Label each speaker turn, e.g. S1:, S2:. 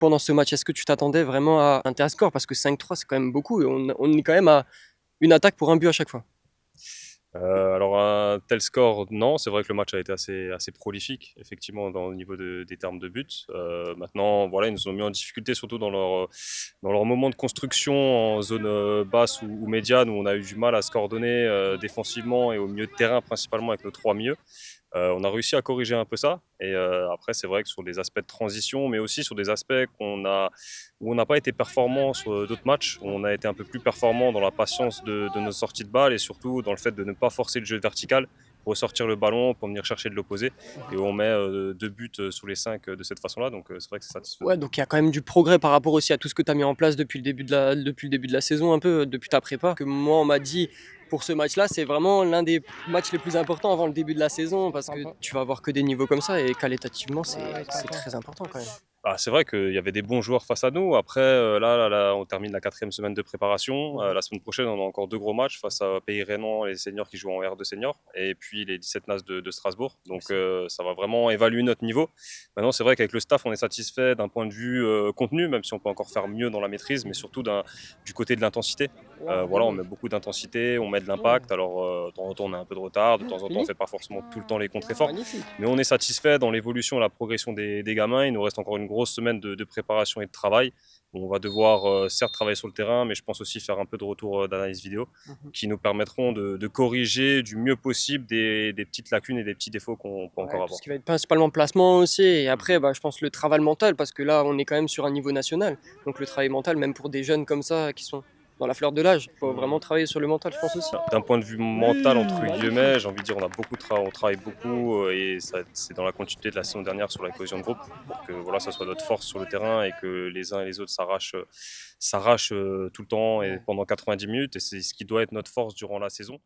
S1: pendant ce match? Est-ce que tu t'attendais vraiment à un tel score? Parce que 5-3, c'est quand même beaucoup et on est quand même à une attaque pour un but à chaque fois.
S2: Alors un tel score, non. C'est vrai que le match a été assez prolifique, effectivement, au niveau des termes de buts. Maintenant, voilà, ils nous ont mis en difficulté, surtout dans leur moment de construction en zone basse ou médiane, où on a eu du mal à se coordonner défensivement et au milieu de terrain, principalement avec nos trois milieux. On a réussi à corriger un peu ça. Et après, c'est vrai que sur des aspects de transition, mais aussi sur des aspects où on n'a pas été performant sur d'autres matchs, où on a été un peu plus performant dans la patience de nos sorties de balles et surtout dans le fait de ne pas forcer le jeu vertical pour ressortir le ballon, pour venir chercher de l'opposé. Et on met deux buts sur les cinq de cette façon-là. Donc c'est vrai que c'est satisfaisant.
S1: Ouais, donc il y a quand même du progrès par rapport aussi à tout ce que tu as mis en place depuis le début de la saison, un peu, depuis ta prépa. Que moi, on m'a dit pour ce match-là, c'est vraiment l'un des matchs les plus importants avant le début de la saison parce que tu vas avoir que des niveaux comme ça et qualitativement, c'est très important quand même.
S2: Ah, c'est vrai qu'il y avait des bons joueurs face à nous. Après, là, on termine la quatrième semaine de préparation. La semaine prochaine, on a encore deux gros matchs face à Pays Rhénan, les seniors qui jouent en R2 seniors, et puis les 17 Nas de Strasbourg. Donc, ça va vraiment évaluer notre niveau. Maintenant, c'est vrai qu'avec le staff, on est satisfait d'un point de vue contenu, même si on peut encore faire mieux dans la maîtrise, mais surtout du côté de l'intensité. Voilà, on met beaucoup d'intensité, on met de l'impact. Alors, de temps en temps, on a un peu de retard, de temps en temps, on
S1: Fini?
S2: fait pas forcément tout le temps les contre-efforts.
S1: Magnifique.
S2: Mais on est satisfait dans l'évolution et la progression des gamins. Il nous reste encore une grosse semaine de préparation et de travail. On va devoir certes travailler sur le terrain, mais je pense aussi faire un peu de retour d'analyse vidéo
S1: Mhm.
S2: qui nous permettront de corriger du mieux possible des petites lacunes et des petits défauts qu'on peut
S1: Ouais,
S2: encore
S1: tout
S2: avoir.
S1: ce qui va être principalement placement aussi. Et après, bah, je pense le travail mental, parce que là, on est quand même sur un niveau national. Donc le travail mental, même pour des jeunes comme ça, qui sont dans la fleur de l'âge, il faut vraiment travailler sur le mental, je pense aussi.
S2: D'un point de vue mental,
S1: Oui,
S2: entre
S1: magnifique.
S2: guillemets, j'ai envie de dire, on a beaucoup de travail, on travaille beaucoup et c'est dans la continuité de la saison dernière sur la cohésion de groupe pour que voilà, ça soit notre force sur le terrain et que les uns et les autres s'arrachent tout le temps et
S1: Ouais.
S2: pendant 90 minutes et c'est ce qui doit être notre force durant la saison.